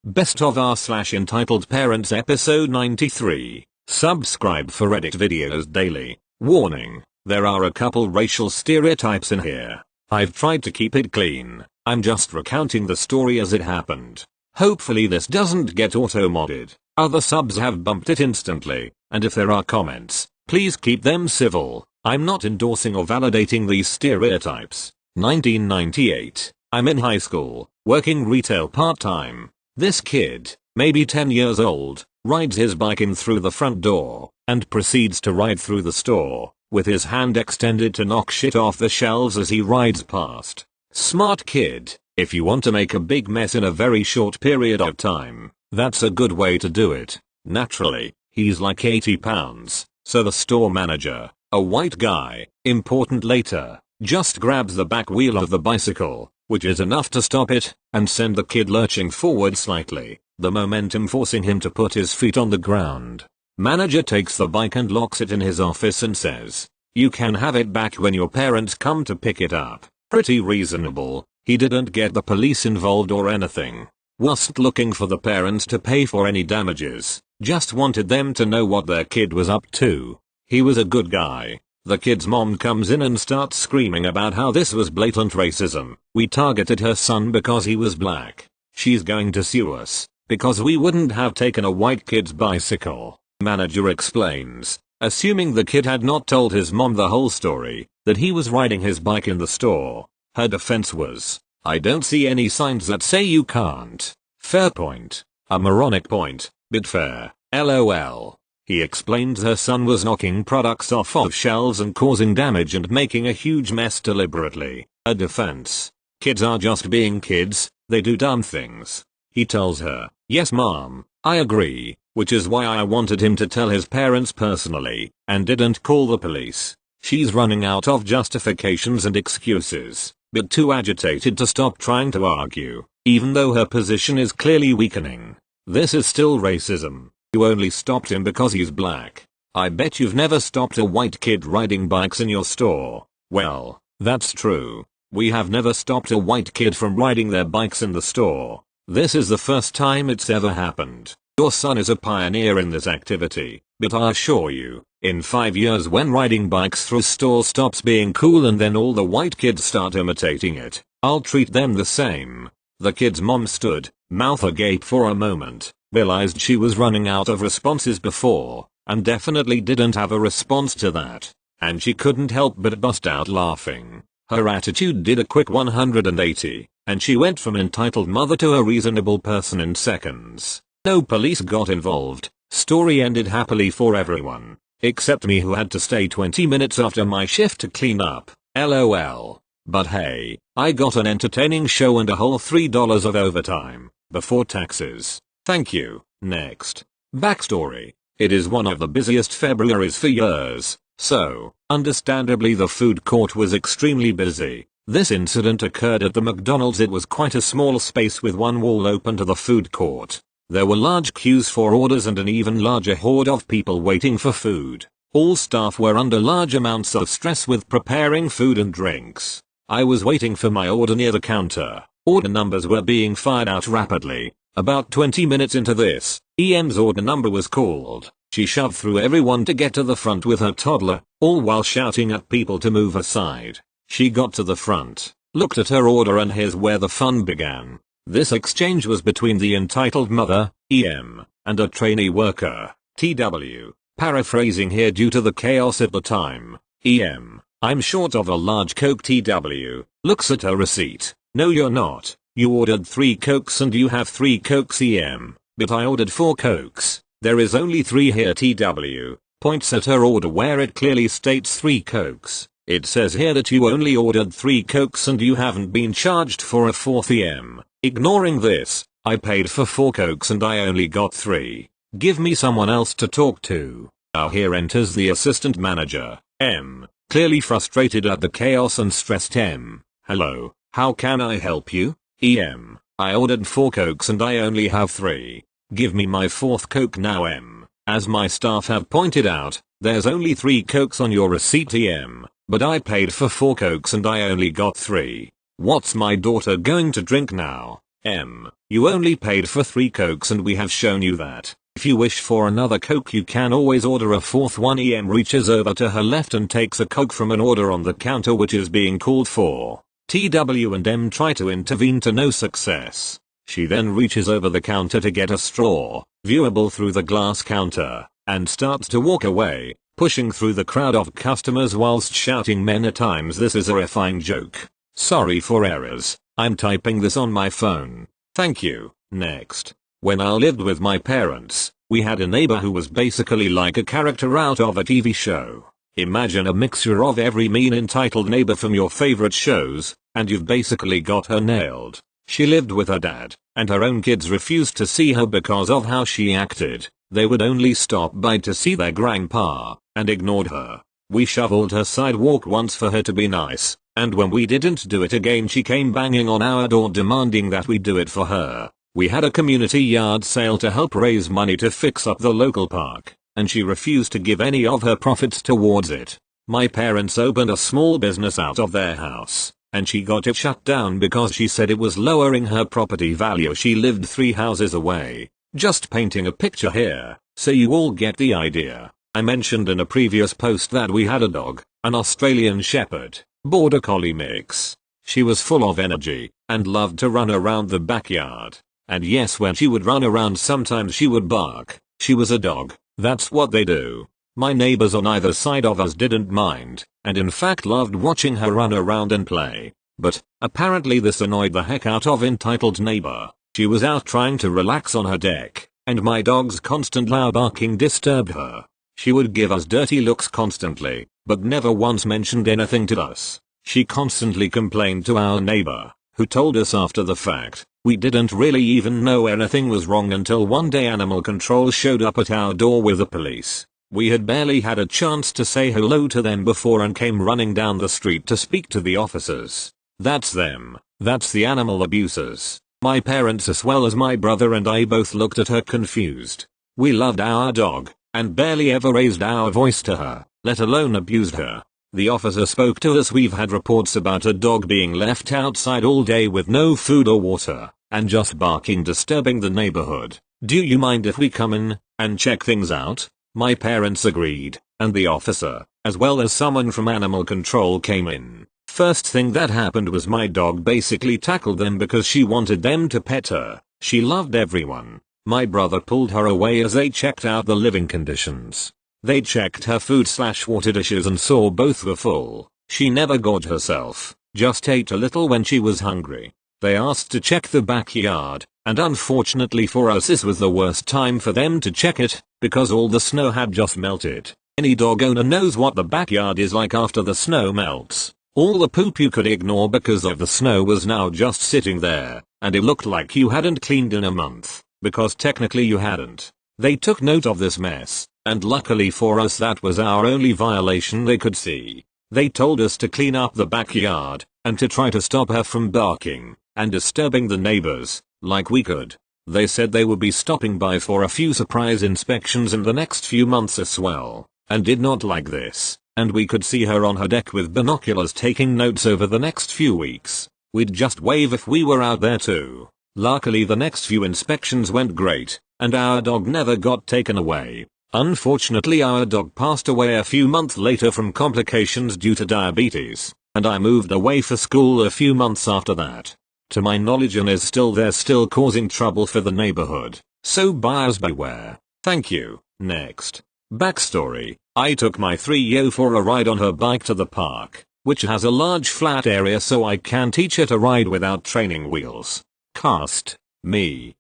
Best of r/entitled parents episode 93. Subscribe for Reddit videos daily. Warning, there are a couple racial stereotypes in here. I've tried to keep it clean. I'm just recounting the story as it happened. Hopefully this doesn't get auto-modded. Other subs have bumped it instantly, and if there are comments, please keep them civil. I'm not endorsing or validating these stereotypes. 1998. I'm in high school, working retail part-time. This kid, maybe 10 years old, rides his bike in through the front door, and proceeds to ride through the store, with his hand extended to knock shit off the shelves as he rides past. Smart kid. If you want to make a big mess in a very short period of time, that's a good way to do it. Naturally, he's like 80 pounds, so the store manager, a white guy, important later, just grabs the back wheel of the bicycle, which is enough to stop it, and send the kid lurching forward slightly, the momentum forcing him to put his feet on the ground. Manager takes the bike and locks it in his office and says, "You can have it back when your parents come to pick it up." Pretty reasonable. He didn't get the police involved or anything. Wasn't looking for the parents to pay for any damages, just wanted them to know what their kid was up to. He was a good guy. The kid's mom comes in and starts screaming about how this was blatant racism. We targeted her son because he was black. She's going to sue us, because we wouldn't have taken a white kid's bicycle. Manager explains, assuming the kid had not told his mom the whole story, that he was riding his bike in the store. Her defense was, "I don't see any signs that say you can't." Fair point. A moronic point, but fair. LOL. He explained her son was knocking products off of shelves and causing damage and making a huge mess deliberately. A defense. Kids are just being kids, they do dumb things. He tells her, "Yes mom, I agree," which is why I wanted him to tell his parents personally, and didn't call the police. She's running out of justifications and excuses, but too agitated to stop trying to argue, even though her position is clearly weakening. This is still racism. You only stopped him because he's black. I bet you've never stopped a white kid riding bikes in your store. Well, that's true. We have never stopped a white kid from riding their bikes in the store. This is the first time it's ever happened. Your son is a pioneer in this activity, but I assure you, in 5 years when riding bikes through stores stops being cool and then all the white kids start imitating it, I'll treat them the same. The kid's mom stood, mouth agape for a moment, realized she was running out of responses before, and definitely didn't have a response to that, and she couldn't help but bust out laughing. Her attitude did a quick 180, and she went from entitled mother to a reasonable person in seconds. No police got involved. Story ended happily for everyone, except me who had to stay 20 minutes after my shift to clean up. LOL. But hey, I got an entertaining show and a whole $3 of overtime, before taxes. Thank you. Next. Backstory. It is one of the busiest Februaries for years, so, understandably the food court was extremely busy. This incident occurred at the McDonald's. It was quite a small space with one wall open to the food court. There were large queues for orders and an even larger horde of people waiting for food. All staff were under large amounts of stress with preparing food and drinks. I was waiting for my order near the counter. Order numbers were being fired out rapidly. About 20 minutes into this, EM's order number was called. She shoved through everyone to get to the front with her toddler, all while shouting at people to move aside. She got to the front, looked at her order, and here's where the fun began. This exchange was between the entitled mother, EM, and a trainee worker, TW. Paraphrasing here due to the chaos at the time. EM, "I'm short of a large Coke." TW looks at her receipt. "No you're not. You ordered 3 Cokes and you have 3 Cokes." EM, "But I ordered 4 Cokes. There is only 3 here." TW points at her order where it clearly states 3 Cokes. "It says here that you only ordered 3 Cokes and you haven't been charged for a 4th." EM, ignoring this, "I paid for 4 Cokes and I only got 3. Give me someone else to talk to." Now here enters the assistant manager, M, clearly frustrated at the chaos and stressed. M, "Hello, how can I help you?" EM, "I ordered 4 Cokes and I only have 3. Give me my 4th Coke now." M, "As my staff have pointed out, there's only 3 Cokes on your receipt." EM, "But I paid for 4 Cokes and I only got 3. What's my daughter going to drink now?" You only paid for 3 cokes and we have shown you that. If you wish for another coke you can always order a fourth one. Reaches over to her left and takes a coke from an order on the counter which is being called for. TW&M try to intervene to no success. She then reaches over the counter to get a straw, viewable through the glass counter, and starts to walk away, pushing through the crowd of customers whilst shouting many times, "This is a terrifying joke. Sorry for errors, I'm typing this on my phone. Thank you." Next. When I lived with my parents, we had a neighbor who was basically like a character out of a TV show. Imagine a mixture of every mean entitled neighbor from your favorite shows, and you've basically got her nailed. She lived with her dad, and her own kids refused to see her because of how she acted. They would only stop by to see their grandpa, and ignored her. We shoveled her sidewalk once for her to be nice, and when we didn't do it again she came banging on our door demanding that we do it for her. We had a community yard sale to help raise money to fix up the local park, and she refused to give any of her profits towards it. My parents opened a small business out of their house, and she got it shut down because she said it was lowering her property value. She lived 3 houses away. Just painting a picture here, so you all get the idea. I mentioned in a previous post that we had a dog, an Australian Shepherd, Border Collie mix. She was full of energy, and loved to run around the backyard. And yes, when she would run around sometimes she would bark. She was a dog, that's what they do. My neighbors on either side of us didn't mind, and in fact loved watching her run around and play. But, apparently this annoyed the heck out of entitled neighbor. She was out trying to relax on her deck, and my dog's constant loud barking disturbed her. She would give us dirty looks constantly, but never once mentioned anything to us. She constantly complained to our neighbor, who told us after the fact. We didn't really even know anything was wrong until one day animal control showed up at our door with the police. We had barely had a chance to say hello to them before and came running down the street to speak to the officers. That's them. That's the animal abusers. My parents as well as my brother and I both looked at her confused. We loved our dog, and barely ever raised our voice to her, let alone abused her. The officer spoke to us. We've had reports about a dog being left outside all day with no food or water, and just barking, disturbing the neighborhood. Do you mind if we come in and check things out? My parents agreed, and the officer, as well as someone from animal control, came in. First thing that happened was my dog basically tackled them because she wanted them to pet her. She loved everyone. My brother pulled her away as they checked out the living conditions. They checked her food/water dishes and saw both were full. She never gorged herself, just ate a little when she was hungry. They asked to check the backyard, and unfortunately for us this was the worst time for them to check it, because all the snow had just melted. Any dog owner knows what the backyard is like after the snow melts. All the poop you could ignore because of the snow was now just sitting there, and it looked like you hadn't cleaned in a month, because technically you hadn't. They took note of this mess, and luckily for us that was our only violation they could see. They told us to clean up the backyard, and to try to stop her from barking and disturbing the neighbors, like we could. They said they would be stopping by for a few surprise inspections in the next few months as well, and did not like this, and we could see her on her deck with binoculars taking notes over the next few weeks. We'd just wave if we were out there too. Luckily the next few inspections went great, and our dog never got taken away. Unfortunately our dog passed away a few months later from complications due to diabetes, and I moved away for school a few months after that. To my knowledge and is still there, still causing trouble for the neighborhood, so buyers beware. Thank you. Next. Backstory. I took my 3-year-old for a ride on her bike to the park, which has a large flat area so I can teach her to ride without training wheels. Cast. Me,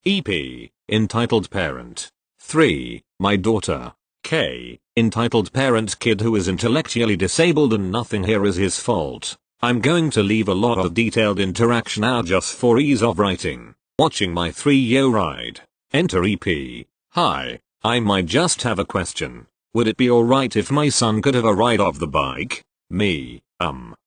EP, entitled parent. 3. My daughter, K, entitled parent, kid who is intellectually disabled and nothing here is his fault. I'm going to leave a lot of detailed interaction out just for ease of writing. Watching my 3-year ride. Enter EP. Hi, I might just have a question. Would it be alright if my son could have a ride of the bike? Me,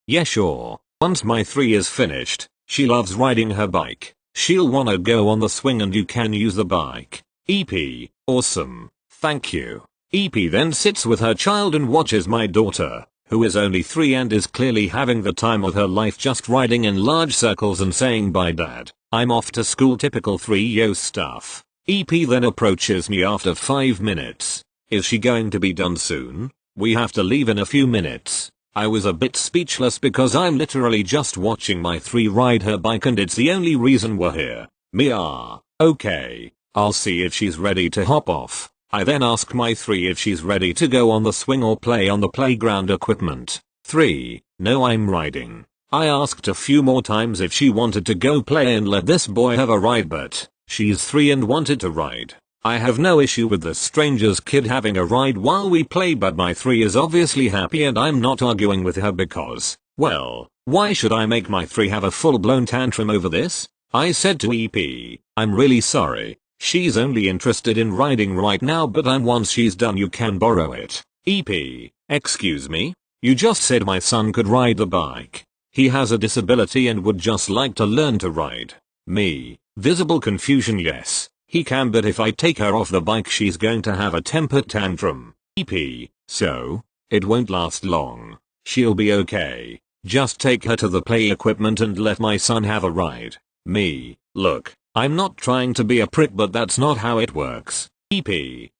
yeah sure. Once my 3 is finished, she loves riding her bike. She'll wanna go on the swing and you can use the bike. EP, awesome. Thank you. EP then sits with her child and watches my daughter, who is only 3 and is clearly having the time of her life, just riding in large circles and saying bye dad. I'm off to school, typical 3-yo stuff. EP then approaches me after 5 minutes. Is she going to be done soon? We have to leave in a few minutes. I was a bit speechless because I'm literally just watching my 3 ride her bike and it's the only reason we're here. Okay, I'll see if she's ready to hop off. I then ask my 3 if she's ready to go on the swing or play on the playground equipment. 3, no, I'm riding. I asked a few more times if she wanted to go play and let this boy have a ride, but she's 3 and wanted to ride. I have no issue with the stranger's kid having a ride while we play, but my 3 is obviously happy and I'm not arguing with her because, well, why should I make my 3 have a full-blown tantrum over this? I said to EP, I'm really sorry. She's only interested in riding right now, but once she's done you can borrow it. EP, excuse me? You just said my son could ride the bike. He has a disability and would just like to learn to ride. Me, visible confusion. Yes, he can, but if I take her off the bike she's going to have a temper tantrum. EP, so? It won't last long. She'll be okay. Just take her to the play equipment and let my son have a ride. Me, look, I'm not trying to be a prick, but that's not how it works. EP,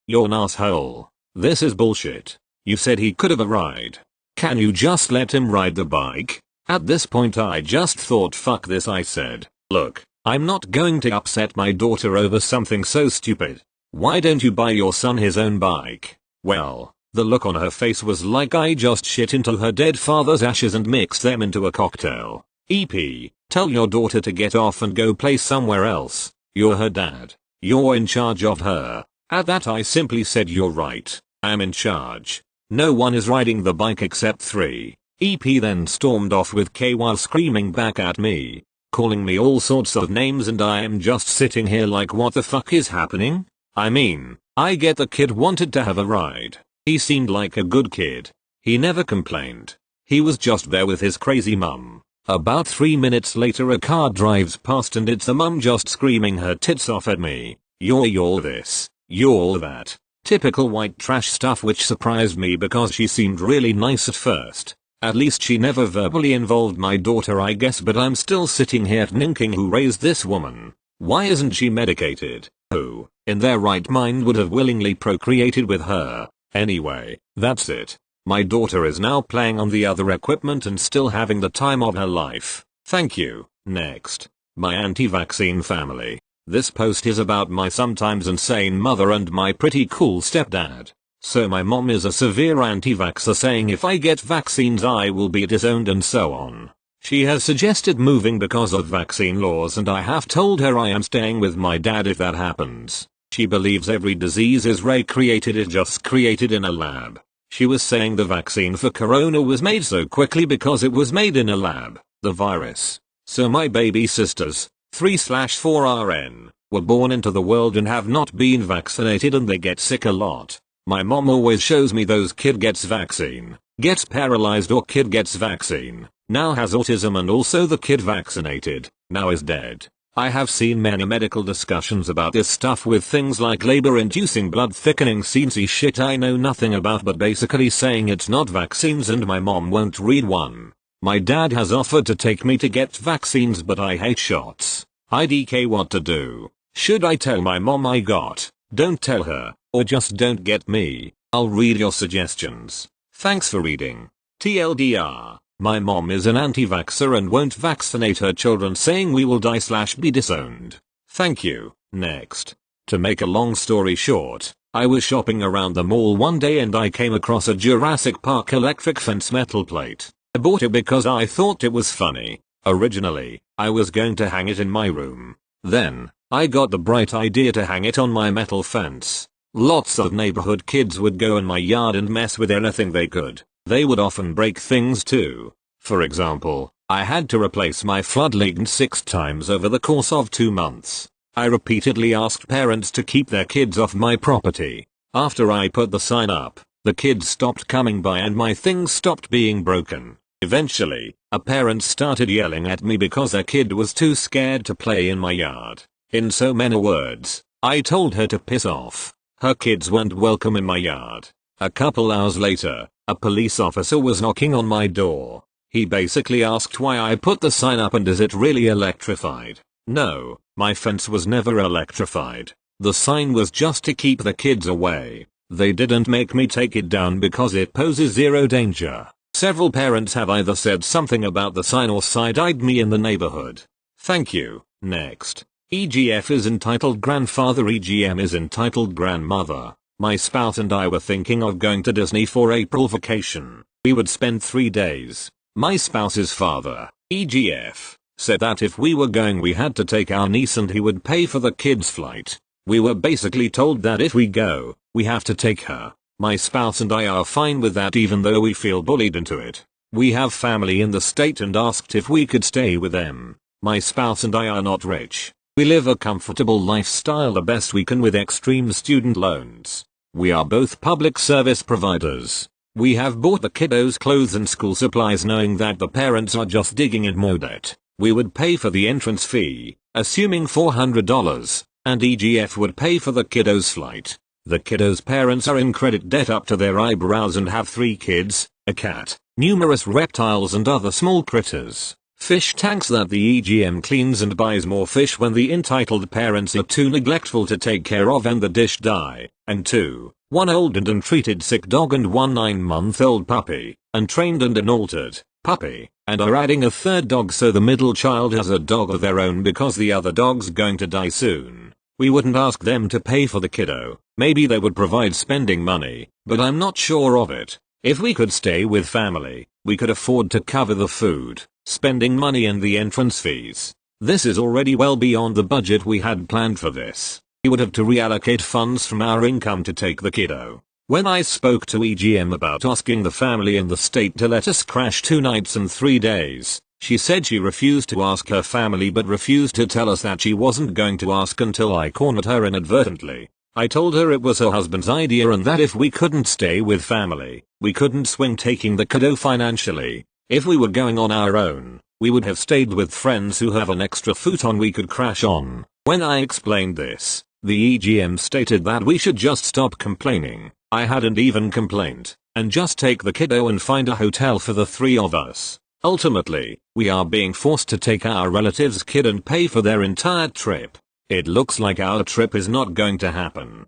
you're an asshole. This is bullshit. You said he could have a ride. Can you just let him ride the bike? At this point I just thought, fuck this. I said, look, I'm not going to upset my daughter over something so stupid. Why don't you buy your son his own bike? Well, the look on her face was like I just shit into her dead father's ashes and mixed them into a cocktail. EP, tell your daughter to get off and go play somewhere else. You're her dad. You're in charge of her. At that I simply said, you're right. I'm in charge. No one is riding the bike except 3. EP then stormed off with K while screaming back at me, calling me all sorts of names, and I am just sitting here like, what the fuck is happening? I mean, I get the kid wanted to have a ride. He seemed like a good kid. He never complained. He was just there with his crazy mum. About 3 minutes later a car drives past and it's the mum just screaming her tits off at me. You're this. You're that. Typical white trash stuff, which surprised me because she seemed really nice at first. At least she never verbally involved my daughter, I guess, but I'm still sitting here thinking, who raised this woman? Why isn't she medicated? Who, in their right mind, would have willingly procreated with her? Anyway, that's it. My daughter is now playing on the other equipment and still having the time of her life. Thank you. Next. My anti-vaccine family. This post is about my sometimes insane mother and my pretty cool stepdad. So my mom is a severe anti-vaxxer, saying if I get vaccines I will be disowned and so on. She has suggested moving because of vaccine laws, and I have told her I am staying with my dad if that happens. She believes every disease is recreated, it's just created in a lab. She was saying the vaccine for corona was made so quickly because it was made in a lab, the virus. So my baby sisters, 3/4RN, were born into the world and have not been vaccinated, and they get sick a lot. My mom always shows me those kid gets vaccine, gets paralyzed, or kid gets vaccine, now has autism, and also the kid vaccinated, now is dead. I have seen many medical discussions about this stuff with things like labor-inducing blood thickening CNC shit I know nothing about, but basically saying it's not vaccines, and my mom won't read one. My dad has offered to take me to get vaccines, but I hate shots. IDK, what to do? Should I tell my mom I got? Don't tell her, or just don't get me? I'll read your suggestions. Thanks for reading. TLDR, my mom is an anti-vaxxer and won't vaccinate her children, saying we will die/be disowned. Thank you. Next. To make a long story short, I was shopping around the mall one day and I came across a Jurassic Park electric fence metal plate. I bought it because I thought it was funny. Originally, I was going to hang it in my room. Then, I got the bright idea to hang it on my metal fence. Lots of neighborhood kids would go in my yard and mess with anything they could. They would often break things too. For example, I had to replace my floodlight 6 times over the course of 2 months. I repeatedly asked parents to keep their kids off my property. After I put the sign up, the kids stopped coming by and my things stopped being broken. Eventually, a parent started yelling at me because their kid was too scared to play in my yard. In so many words, I told her to piss off. Her kids weren't welcome in my yard. A couple hours later, a police officer was knocking on my door. He basically asked why I put the sign up and is it really electrified. No, my fence was never electrified. The sign was just to keep the kids away. They didn't make me take it down because it poses zero danger. Several parents have either said something about the sign or side-eyed me in the neighborhood. Thank you. Next. EGF is entitled grandfather, EGM is entitled grandmother. My spouse and I were thinking of going to Disney for April vacation. We would spend 3 days. My spouse's father, EGF, said that if we were going we had to take our niece and he would pay for the kids' flight. We were basically told that if we go, we have to take her. My spouse and I are fine with that even though we feel bullied into it. We have family in the state and asked if we could stay with them. My spouse and I are not rich. We live a comfortable lifestyle the best we can with extreme student loans. We are both public service providers. We have bought the kiddos clothes and school supplies knowing that the parents are just digging in more debt. We would pay for the entrance fee, assuming $400, and EGF would pay for the kiddos' flight. The kiddos' parents are in credit debt up to their eyebrows and have 3 kids, a cat, numerous reptiles and other small critters. Fish tanks that the EGM cleans and buys more fish when the entitled parents are too neglectful to take care of and the dish die. And 2. 1 old and untreated sick dog and 1 9-month-old puppy, untrained and unaltered, puppy, and are adding a 3rd dog so the middle child has a dog of their own because the other dog's going to die soon. We wouldn't ask them to pay for the kiddo, maybe they would provide spending money, but I'm not sure of it. If we could stay with family, we could afford to cover the food, spending money and the entrance fees. This is already well beyond the budget we had planned for this. We would have to reallocate funds from our income to take the kiddo. When I spoke to EGM about asking the family in the state to let us crash 2 nights and 3 days, she said she refused to ask her family but refused to tell us that she wasn't going to ask until I cornered her inadvertently. I told her it was her husband's idea and that if we couldn't stay with family, we couldn't swing taking the kiddo financially. If we were going on our own, we would have stayed with friends who have an extra futon we could crash on. When I explained this, the EGM stated that we should just stop complaining. I hadn't even complained, and just take the kiddo and find a hotel for the 3 of us. Ultimately, we are being forced to take our relative's kid and pay for their entire trip. It looks like our trip is not going to happen.